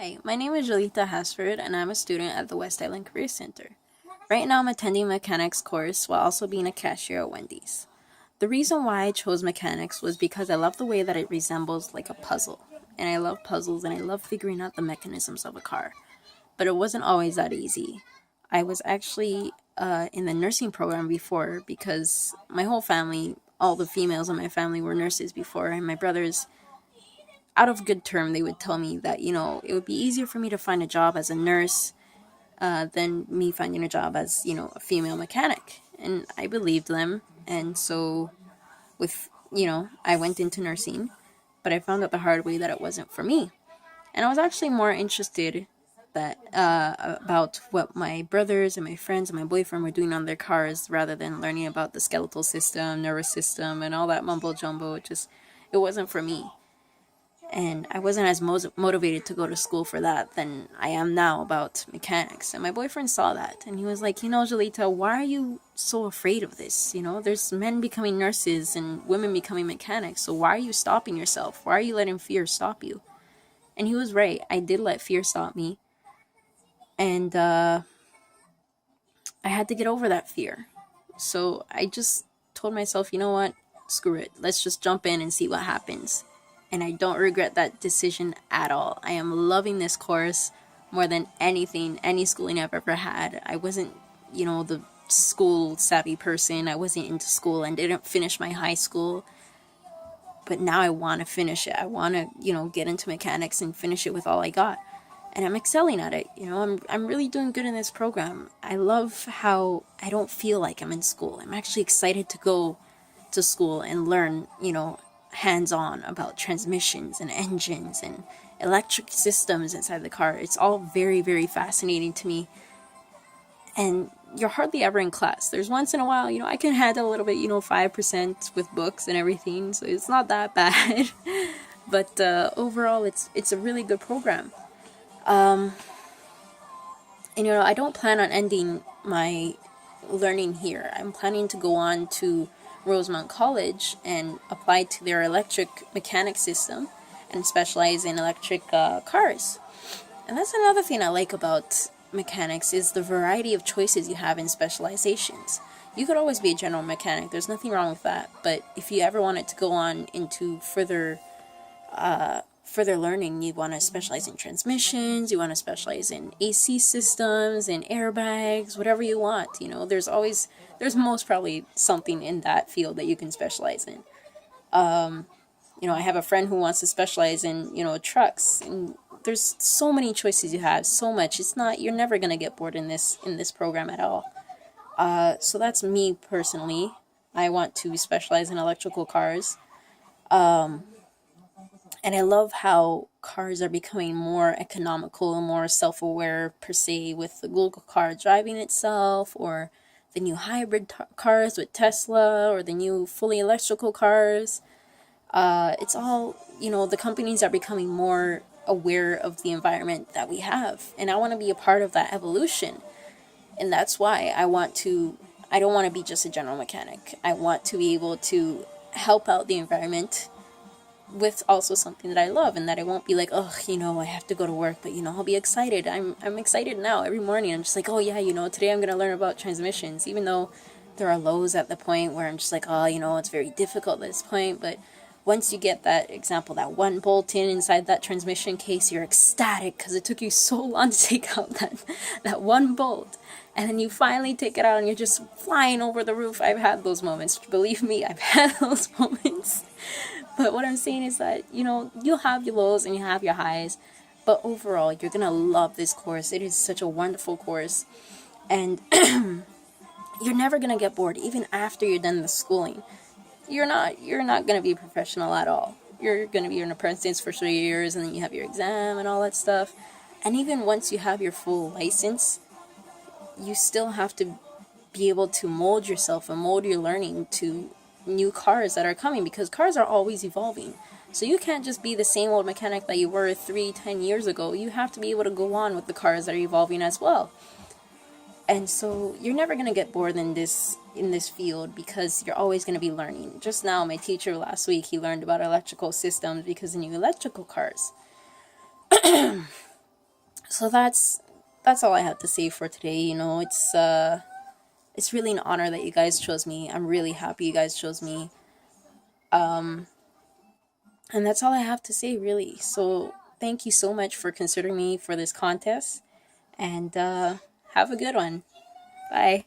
Hi, my name is Jolitta Hosford, and I'm a student at the West Island Career Center. Right now, I'm attending a mechanics course while also being a cashier at Wendy's. The reason why I chose mechanics was because I love the way that it resembles like a puzzle, and I love puzzles and I love figuring out the mechanisms of a car. But it wasn't always that easy. I was actually in the nursing program before because my whole family, all the females in my family were nurses before, and my brothers out of good term, they would tell me that, it would be easier for me to find a job as a nurse than me finding a job as, a female mechanic. And I believed them. And so, I went into nursing, but I found out the hard way that it wasn't for me. And I was actually more interested about what my brothers and my friends and my boyfriend were doing on their cars rather than learning about the skeletal system, nervous system, and all that mumbo jumbo. It wasn't for me. And I wasn't as motivated to go to school for that than I am now about mechanics. And my boyfriend saw that, and he was like, Jolita, why are you so afraid of this? There's men becoming nurses and women becoming mechanics, so why are you stopping yourself? Why are you letting fear stop you? And he was right. I did let fear stop me. And I had to get over that fear. So I just told myself, you know what? Screw it. Let's just jump in and see what happens. And I don't regret that decision at all. I am loving this course more than anything, any schooling I've ever had. I wasn't, the school savvy person. I wasn't into school and didn't finish my high school. But now I want to finish it. I want to, get into mechanics and finish it with all I got. And I'm excelling at it. I'm really doing good in this program. I love how I don't feel like I'm in school. I'm actually excited to go to school and learn, hands-on about transmissions and engines and electric systems inside the car. It's all very, very fascinating to me. And you're hardly ever in class. There's once in a while, I can handle a little bit, 5% with books and everything, so it's not that bad. But overall, it's a really good program. And I don't plan on ending my learning here. I'm planning to go on to Rosemount College and apply to their electric mechanic system and specialize in electric cars. And that's another thing I like about mechanics is the variety of choices you have in specializations. You could always be a general mechanic. There's nothing wrong with that. But if you ever wanted to go on into further learning, you want to specialize in transmissions, you want to specialize in AC systems, in airbags, whatever you want. There's most probably something in that field that you can specialize in. I have a friend who wants to specialize in, trucks, and there's so many choices you have, so much. You're never going to get bored in this program at all. So that's me personally. I want to specialize in electrical cars. And I love how cars are becoming more economical and more self-aware per se with the Google car driving itself, or the new hybrid cars with Tesla, or the new fully electrical cars. It's all, the companies are becoming more aware of the environment that we have. And I want to be a part of that evolution. And that's why I don't want to be just a general mechanic. I want to be able to help out the environment with also something that I love, and that I won't be like, oh, I have to go to work, but I'll be excited. I'm excited now every morning. I'm just like, oh yeah, today I'm gonna learn about transmissions, even though there are lows at the point where I'm just like, oh, it's very difficult at this point. But once you get that example, that one bolt inside that transmission case, you're ecstatic because it took you so long to take out that one bolt. And then you finally take it out and you're just flying over the roof. I've had those moments. Believe me, I've had those moments. But what I'm saying is that, you'll have your lows and you have your highs. But overall, you're going to love this course. It is such a wonderful course. And you're never going to get bored, even after you're done the schooling. You're not going to be a professional at all. You're going to be an apprentice for 3 years, and then you have your exam and all that stuff. And even once you have your full license, you still have to be able to mold yourself and mold your learning to new cars that are coming, because cars are always evolving. So you can't just be the same old mechanic that you were 10 years ago. You have to be able to go on with the cars that are evolving as well. And so you're never going to get bored in this field, because you're always going to be learning. Just now, my teacher last week, he learned about electrical systems because of new electrical cars. So that's all I have to say for today. It's really an honor that you guys chose me. I'm really happy you guys chose me. And that's all I have to say, really. So thank you so much for considering me for this contest, and have a good one. Bye.